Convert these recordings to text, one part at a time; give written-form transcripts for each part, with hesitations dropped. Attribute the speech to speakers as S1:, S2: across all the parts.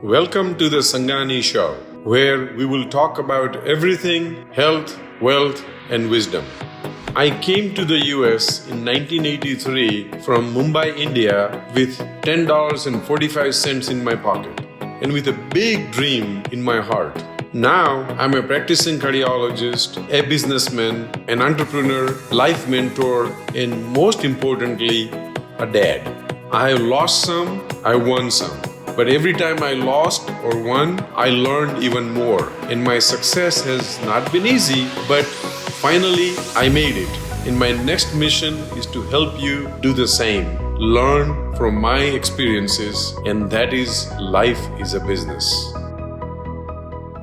S1: Welcome to the Sangani Show, where we will talk about everything health, wealth, and wisdom. I came to the US in 1983 from Mumbai, India with $10.45 in my pocket and with a big dream in my heart. Now, I'm a practicing cardiologist, a businessman, an entrepreneur, life mentor, and most importantly, a dad. I have lost some, I won some. But every time I lost or won, I learned even more. And my success has not been easy, but finally I made it. And my next mission is to help you do the same. Learn from my experiences, and that is life is a business.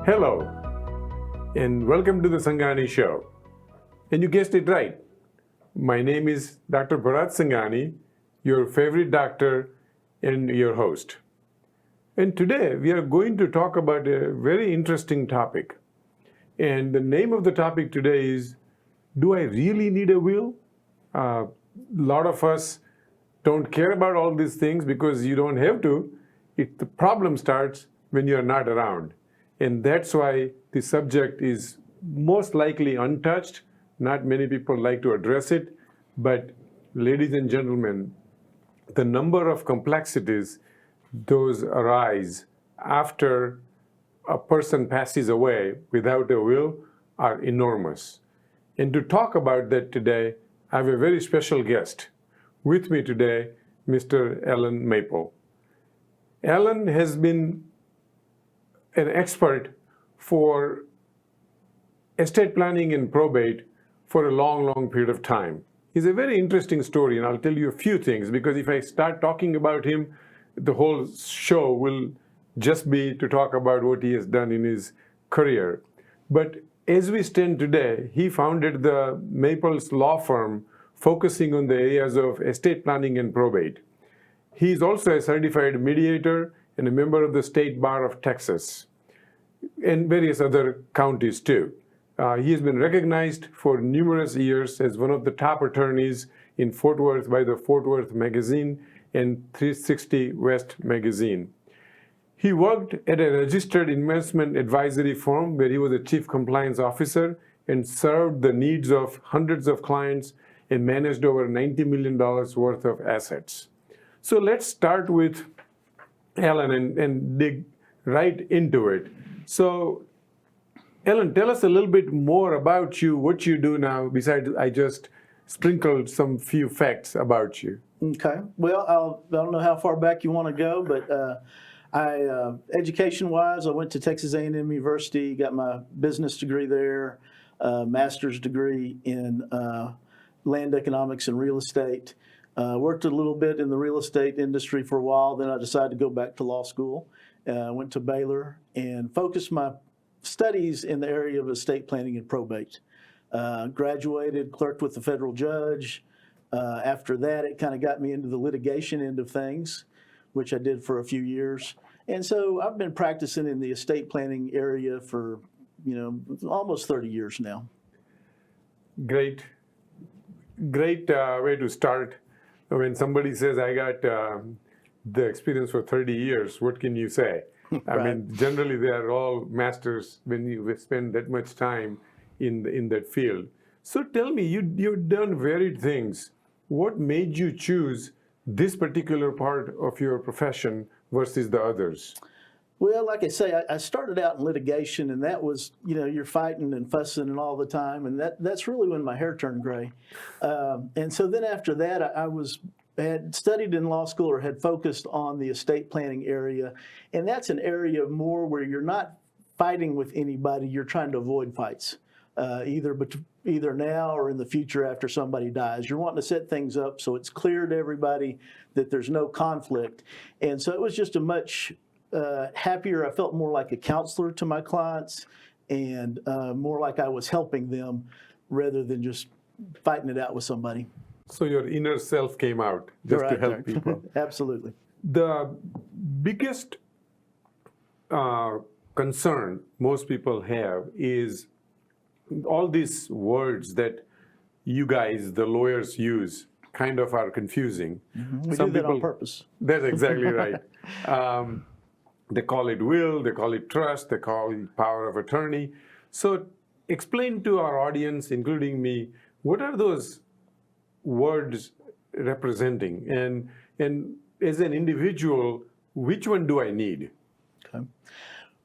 S1: Hello, and welcome to the Sangani Show. And you guessed it right. My name is Dr. Bharat Sangani, your favorite doctor and your host. And today we are going to talk about a very interesting topic. And the name of the topic today is, do I really need a will? A lot of us don't care about all these things because you don't have to. The problem starts when you are not around. And that's why the subject is most likely untouched. Not many people like to address it. But ladies and gentlemen, the number of complexities those arise after a person passes away without a will are enormous. And to talk about that today, I have a very special guest. With me today, Mr. Alan Maple. Alan has been an expert for estate planning and probate for a long period of time. He's a very interesting story, and I'll tell you a few things, because if I start talking about him, the whole show will just be to talk about what he has done in his career. But as we stand today, he founded the Maples law firm focusing on the areas of estate planning and probate. He is also a certified mediator and a member of the State Bar of Texas and various other counties too. He has been recognized for numerous years as one of the top attorneys in Fort Worth by the Fort Worth Magazine and 360 West Magazine. He worked at a registered investment advisory firm where he was a chief compliance officer and served the needs of hundreds of clients and managed over $90 million worth of assets. So let's start with Alan and dig right into it. So Alan, tell us a little bit more about you, what you do now, besides I just sprinkled some few facts about you.
S2: Okay. Well, I don't know how far back you want to go, but education-wise, I went to Texas A&M University, got my business degree there, master's degree in land economics and real estate. Worked a little bit in the real estate industry for a while. Then I decided to go back to law school. Went to Baylor and focused my studies in the area of estate planning and probate. Graduated, clerked with the federal judge. After that, it kind of got me into the litigation end of things, which I did for a few years. And so I've been practicing in the estate planning area for, almost 30 years now.
S1: Great way to start. When somebody says, I got the experience for 30 years, what can you say?
S2: Right.
S1: I mean, generally they are all masters when you spend that much time in that field. So tell me, you've done varied things. What made you choose this particular part of your profession versus the others?
S2: Well, like I say, I started out in litigation, and that was, you're fighting and fussing and all the time, and that's really when my hair turned gray. And so then after that, I had studied in law school or had focused on the estate planning area, and that's an area more where you're not fighting with anybody, you're trying to avoid fights. Either now or in the future after somebody dies. You're wanting to set things up so it's clear to everybody that there's no conflict. And so it was just a much happier, I felt more like a counselor to my clients and more like I was helping them rather than just fighting it out with somebody.
S1: So your inner self came out just
S2: Right
S1: to help
S2: there.
S1: people.
S2: Absolutely.
S1: The biggest concern most people have is all these words that you guys, the lawyers, use kind of are confusing.
S2: We do that on purpose.
S1: That's exactly right. They call it will, they call it trust, they call it power of attorney. So explain to our audience, including me, what are those words representing? And as an individual, which one do I need?
S2: Okay.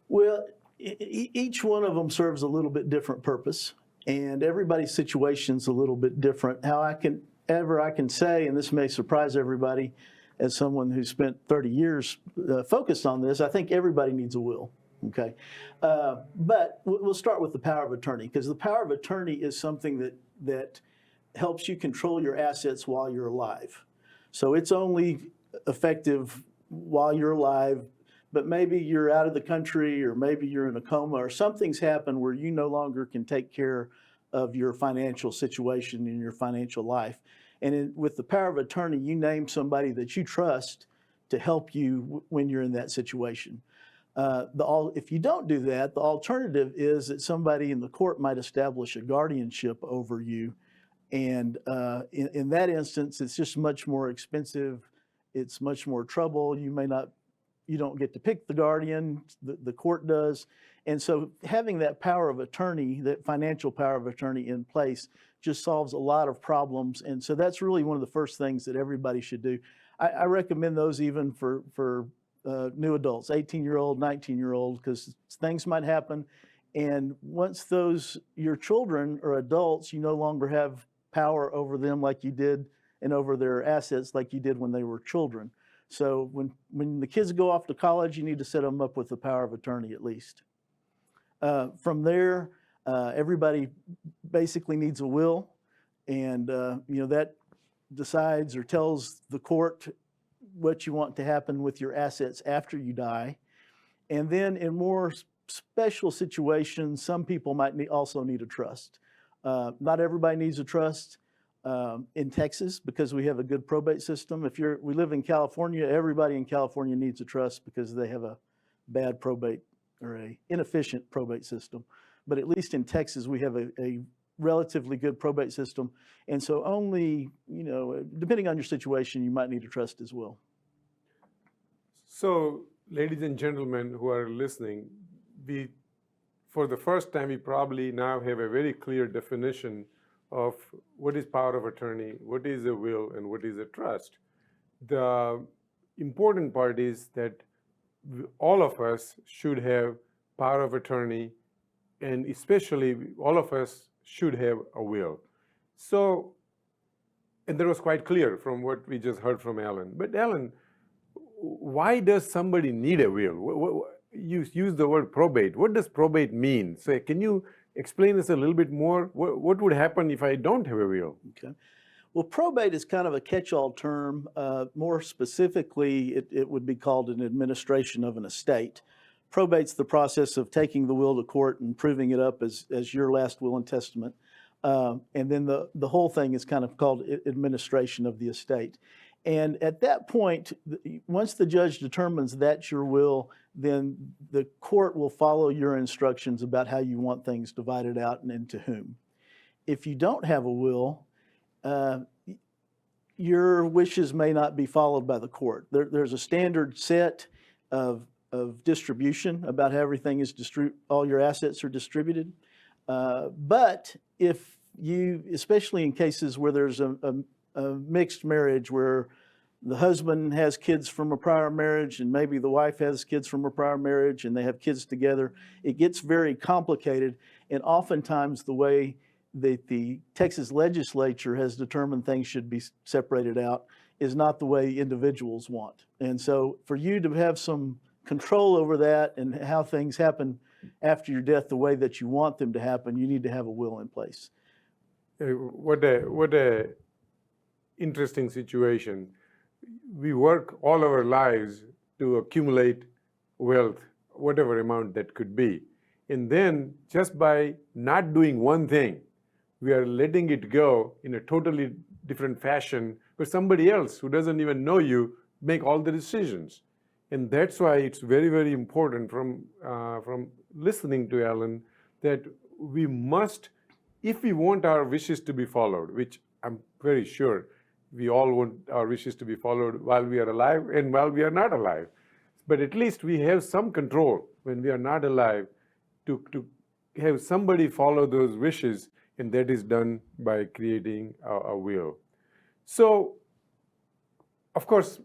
S2: Well, each one of them serves a little bit different purpose, and everybody's situation's a little bit different. I can say, and this may surprise everybody, as someone who spent 30 years focused on this, I think everybody needs a will. Okay, but we'll start with the power of attorney, because the power of attorney is something that helps you control your assets while you're alive. So it's only effective while you're alive, but maybe you're out of the country, or maybe you're in a coma, or something's happened where you no longer can take care of your financial situation in your financial life. And with the power of attorney, you name somebody that you trust to help you when you're in that situation. If you don't do that, the alternative is that somebody in the court might establish a guardianship over you. And in that instance, it's just much more expensive. It's much more trouble. You don't get to pick the guardian, the court does. And so having that power of attorney, that financial power of attorney in place, just solves a lot of problems. And so that's really one of the first things that everybody should do. I recommend those even for new adults, 18-year-old, 19-year-old, because things might happen. And once your children are adults, you no longer have power over them like you did, and over their assets like you did when they were children. So when the kids go off to college, you need to set them up with the power of attorney at least. From there, everybody basically needs a will, and that decides or tells the court what you want to happen with your assets after you die. And then in more special situations, some people might also need a trust. Not everybody needs a trust. In Texas, because we have a good probate system. We live in California, everybody in California needs a trust because they have a bad probate or a inefficient probate system. But at least in Texas, we have a relatively good probate system. And so only, depending on your situation, you might need a trust as well.
S1: So, ladies and gentlemen who are listening, for the first time, we probably now have a very clear definition of what is power of attorney, what is a will, and what is a trust. The important part is that all of us should have power of attorney, and especially all of us should have a will. So, and that was quite clear from what we just heard from Alan. But Alan, why does somebody need a will? You use the word probate. What does probate mean? So can you explain this a little bit more? What would happen if I don't have a will?
S2: Okay. Well, probate is kind of a catch-all term. More specifically, it would be called an administration of an estate. Probate's the process of taking the will to court and proving it up as your last will and testament. And then the whole thing is kind of called administration of the estate. And at that point, once the judge determines that's your will, then the court will follow your instructions about how you want things divided out and into whom. If you don't have a will, your wishes may not be followed by the court. There's a standard set of distribution about how everything is all your assets are distributed. But if you, especially in cases where there's a mixed marriage where the husband has kids from a prior marriage and maybe the wife has kids from a prior marriage and they have kids together, it gets very complicated. And oftentimes the way that the Texas legislature has determined things should be separated out is not the way individuals want. And so for you to have some control over that and how things happen after your death the way that you want them to happen, you need to have a will in place.
S1: What a interesting situation. We work all our lives to accumulate wealth, whatever amount that could be. And then just by not doing one thing, we are letting it go in a totally different fashion where somebody else who doesn't even know you make all the decisions. And that's why it's very, very important from listening to Alan that we must, if we want our wishes to be followed, which I'm very sure we all want our wishes to be followed while we are alive and while we are not alive. but at least we have some control when we are not alive to have somebody follow those wishes, and that is done by creating a will. So, of course,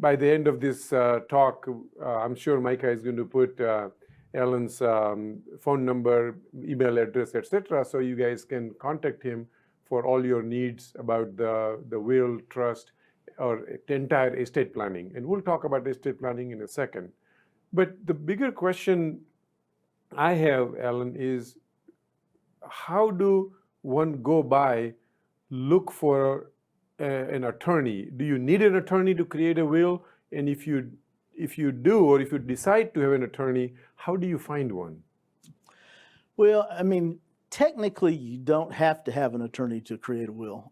S1: by the end of this talk, I'm sure Micah is going to put Alan's phone number, email address, etc., so you guys can contact him for all your needs about the will, trust, or entire estate planning. And we'll talk about estate planning in a second. But the bigger question I have, Alan, is how do one go by look for an attorney? Do you need an attorney to create a will? And if you do, or if you decide to have an attorney, how do you find one?
S2: Well, I mean, technically, you don't have to have an attorney to create a will.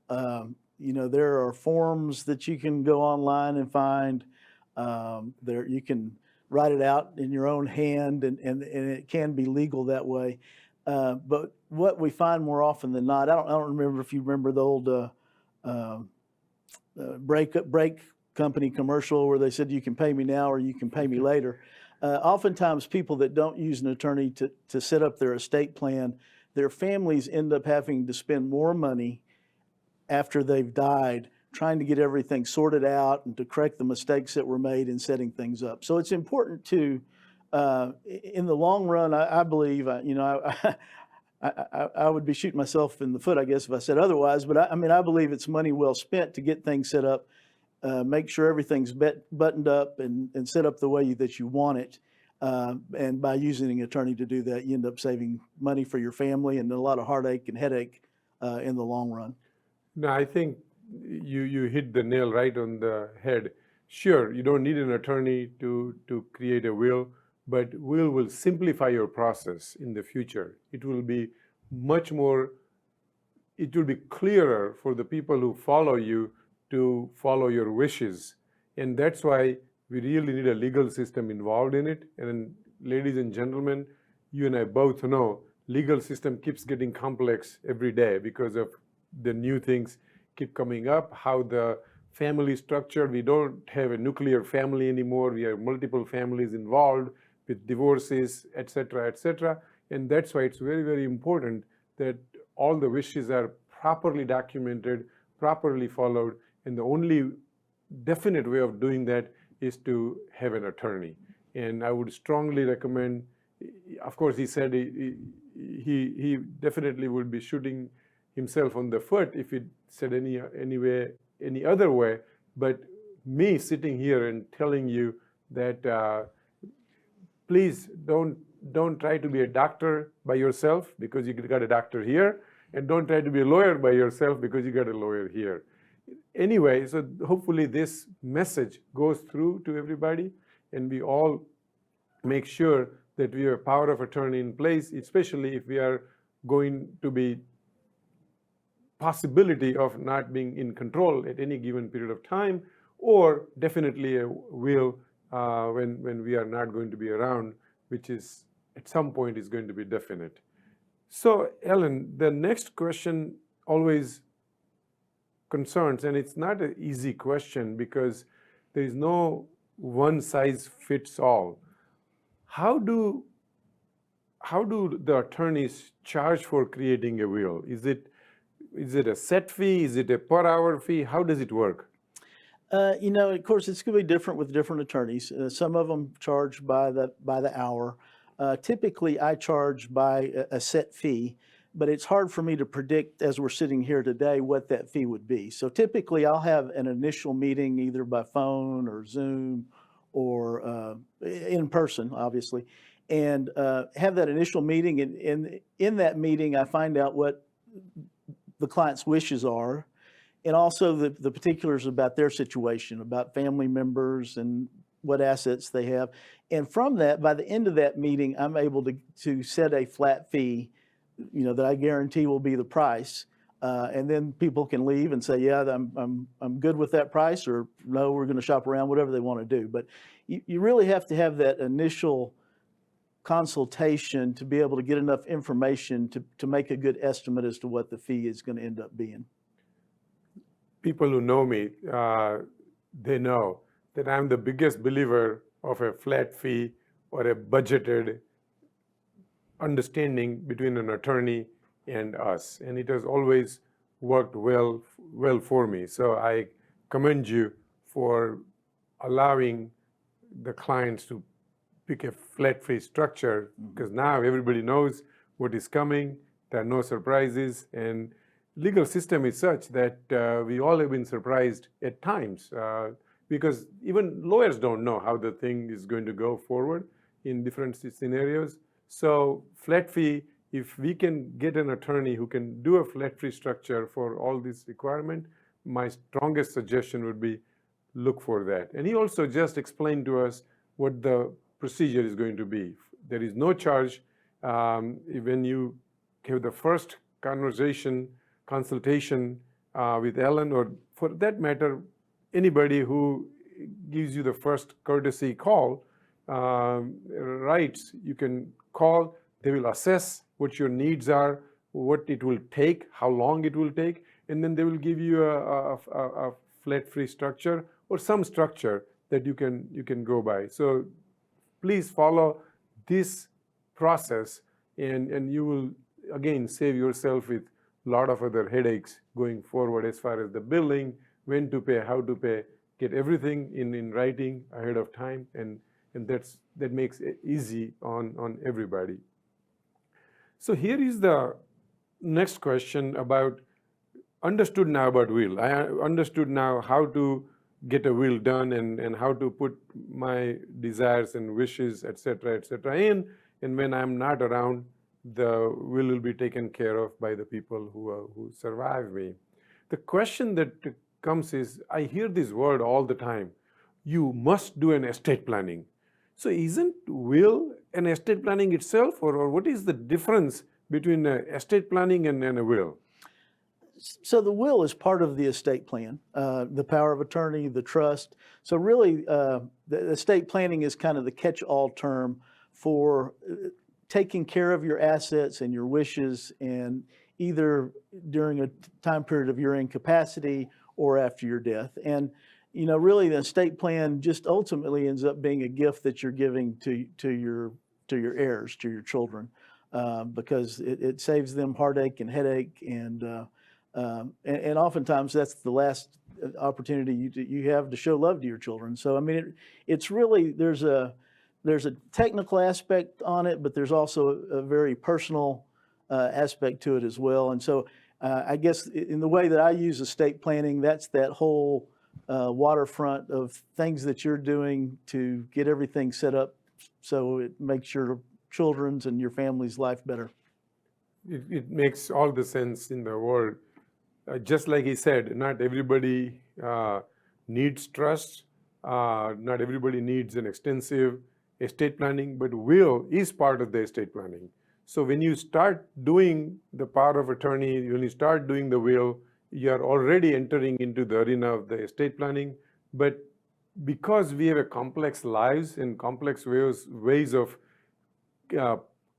S2: There are forms that you can go online and find. There, you can write it out in your own hand, and it can be legal that way. But what we find more often than not, I don't remember if you remember the old brake company commercial where they said you can pay me now or you can pay me later. Oftentimes, people that don't use an attorney to set up their estate plan, their families end up having to spend more money after they've died trying to get everything sorted out and to correct the mistakes that were made in setting things up. So it's important to, in the long run, I believe, I would be shooting myself in the foot, I guess, if I said otherwise. But I believe it's money well spent to get things set up, make sure everything's buttoned up and set up the way that you want it. And by using an attorney to do that, you end up saving money for your family and a lot of heartache and headache in the long run.
S1: No, I think you hit the nail right on the head. Sure, you don't need an attorney to create a will, but will simplify your process in the future. It will be clearer for the people who follow you to follow your wishes. And that's why we really need a legal system involved in it. And ladies and gentlemen, you and I both know legal system keeps getting complex every day because of the new things keep coming up, how the family structure, we don't have a nuclear family anymore, we have multiple families involved with divorces, etc., etc. And that's why it's very, very important that all the wishes are properly documented, properly followed, and the only definite way of doing that is to have an attorney. And I would strongly recommend, of course, he said he definitely would be shooting himself on the foot if he said any other way, but me sitting here and telling you that please don't try to be a doctor by yourself because you got a doctor here, and don't try to be a lawyer by yourself because you got a lawyer here. Anyway, so hopefully this message goes through to everybody, and we all make sure that we have a power of attorney in place, especially if we are going to be possibility of not being in control at any given period of time, or definitely a will when we are not going to be around, which is at some point is going to be definite. So Ellen, the next question always concerns, and it's not an easy question because there is no one size fits all. How do the attorneys charge for creating a will? Is it a set fee? Is it a per hour fee? How does it work?
S2: Of course, it's going to be different with different attorneys. Some of them charge by the hour. Typically, I charge by a set fee, but it's hard for me to predict as we're sitting here today what that fee would be. So typically, I'll have an initial meeting either by phone or Zoom or in person, obviously, and have that initial meeting. And in that meeting, I find out what the client's wishes are, and also the particulars about their situation, about family members and what assets they have. And from that, by the end of that meeting, I'm able to set a flat fee, that I guarantee will be the price. And then people can leave and say, yeah, I'm good with that price, or no, we're going to shop around, whatever they want to do. But you really have to have that initial consultation to be able to get enough information to make a good estimate as to what the fee is going to end up being.
S1: People who know me, they know that I'm the biggest believer of a flat fee or a budgeted understanding between an attorney and us, and it has always worked well for me. So I commend you for allowing the clients to pick a flat fee structure, because now everybody knows what is coming. There are no surprises, and legal system is such that we all have been surprised at times, because even lawyers don't know how the thing is going to go forward in different scenarios. So flat fee, if we can get an attorney who can do a flat fee structure for all these requirements, my strongest suggestion would be look for that. And he also just explained to us what the procedure is going to be. There is no charge when you have the first consultation with Ellen, or for that matter, anybody who gives you the first courtesy call, rights, you can call, they will assess what your needs are, what it will take, how long it will take, and then they will give you a flat fee structure or some structure that you can go by. So please follow this process, and you will again save yourself with a lot of other headaches going forward as far as the billing, when to pay, how to pay, get everything in writing ahead of time, and that makes it easy on everybody. So here is the next question about, understood now about will. I understood now how to get a will done, and how to put my desires and wishes, etc., in. And when I'm not around, the will be taken care of by the people who survive me. The question that comes is, I hear this word all the time, you must do an estate planning. So isn't will an estate planning itself, or what is the difference between estate planning and a will?
S2: So the will is part of the estate plan, the power of attorney, the trust. So really, the estate planning is kind of the catch-all term for taking care of your assets and your wishes, and either during a time period of your incapacity or after your death. And really, the estate plan just ultimately ends up being a gift that you're giving to your heirs, to your children, because it saves them heartache and headache, and oftentimes that's the last opportunity you have to show love to your children. So I mean, it's really, there's a technical aspect on it, but there's also a very personal aspect to it as well. And so I guess in the way that I use estate planning, that's that whole waterfront of things that you're doing to get everything set up so it makes your children's and your family's life better.
S1: It makes all the sense in the world. Just like he said, not everybody needs trust, not everybody needs an extensive estate planning, but will is part of the estate planning. So when you start doing the power of attorney, when you start doing the will, you are already entering into the arena of the estate planning. But because we have a complex lives and complex ways of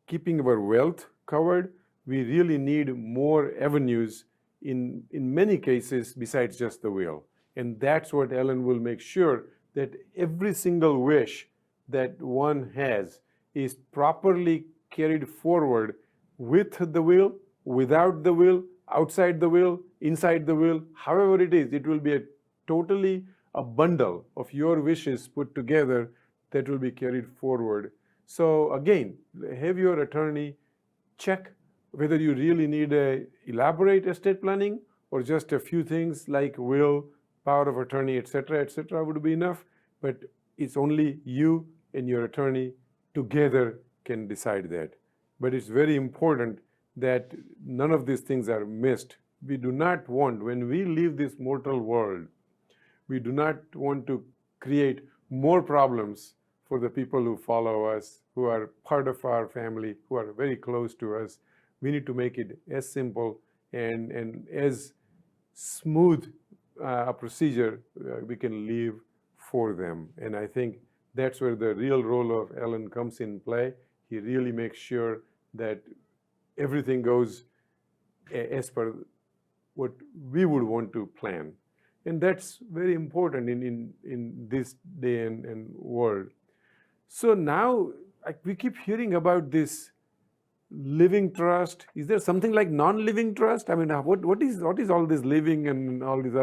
S1: keeping our wealth covered, we really need more avenues in many cases besides just the will. And that's what Ellen will make sure, that every single wish that one has is properly carried forward with the will, without the will, outside the will, inside the will, however it is. It will be a bundle of your wishes put together that will be carried forward. So again, have your attorney check whether you really need a elaborate estate planning, or just a few things like will, power of attorney, etc., would be enough. But it's only you and your attorney together can decide that. But it's very important that none of these things are missed. We do not want, when we leave this mortal world, we do not want to create more problems for the people who follow us, who are part of our family, who are very close to us. We need to make it as simple and as smooth a procedure we can leave for them. And I think that's where the real role of Ellen comes in play. He really makes sure that everything goes as per what we would want to plan. And that's very important in this day and world. So now we keep hearing about this living trust. Is there something like non-living trust? I mean, what is all this living and all these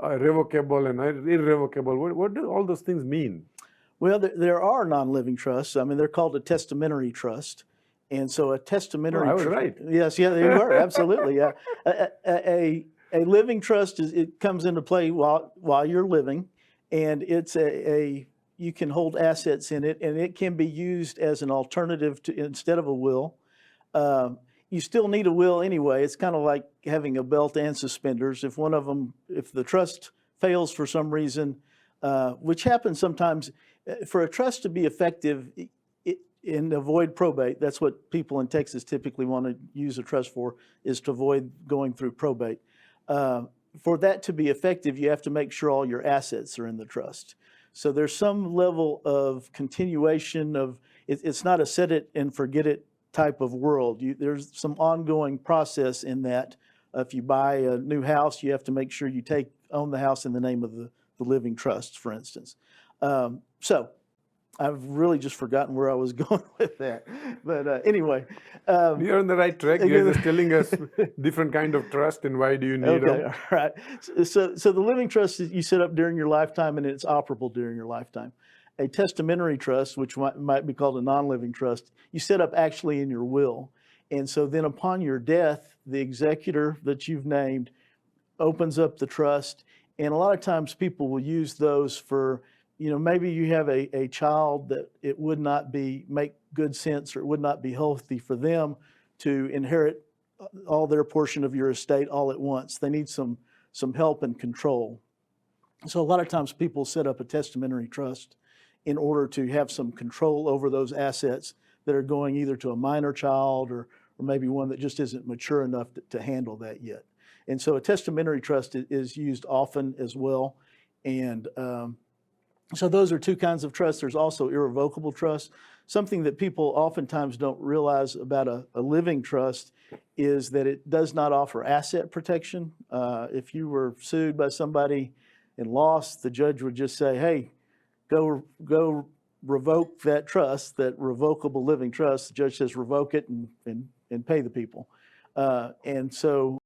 S1: revocable and irrevocable? What do all those things mean?
S2: Well, there are non-living trusts. I mean, they're called a testamentary trust. And so a testamentary
S1: I was right.
S2: Yes, yeah, you were, absolutely. Yeah. A living trust it comes into play while you're living, and it's you can hold assets in it, and it can be used as an alternative to instead of a will. You still need a will anyway. It's kind of like having a belt and suspenders. If one of them, if the trust fails for some reason, which happens sometimes, for a trust to be effective and avoid probate, that's what people in Texas typically want to use a trust for, is to avoid going through probate. For that to be effective, you have to make sure all your assets are in the trust. So there's some level of continuation of, it's not a set it and forget it type of world. There's some ongoing process in that. If you buy a new house, you have to make sure you own the house in the name of the living trust, for instance. So I've really just forgotten where I was going with that. But anyway.
S1: You're on the right track. You're just telling us different kind of trust and why do you need them.
S2: Okay, all right. So the living trust you set up during your lifetime and it's operable during your lifetime. A testamentary trust, which might be called a non-living trust, you set up actually in your will. And so then upon your death, the executor that you've named opens up the trust. And a lot of times people will use those for, maybe you have a child that it would not make good sense or it would not be healthy for them to inherit all their portion of your estate all at once. They need some help and control. So a lot of times people set up a testamentary trust in order to have some control over those assets that are going either to a minor child or maybe one that just isn't mature enough to handle that yet. And so a testamentary trust is used often as well. And so those are two kinds of trusts. There's also irrevocable trust. Something that people oftentimes don't realize about a living trust is that it does not offer asset protection. If you were sued by somebody and lost, the judge would just say, hey, go revoke that trust, that revocable living trust. The judge says revoke it and pay the people. And so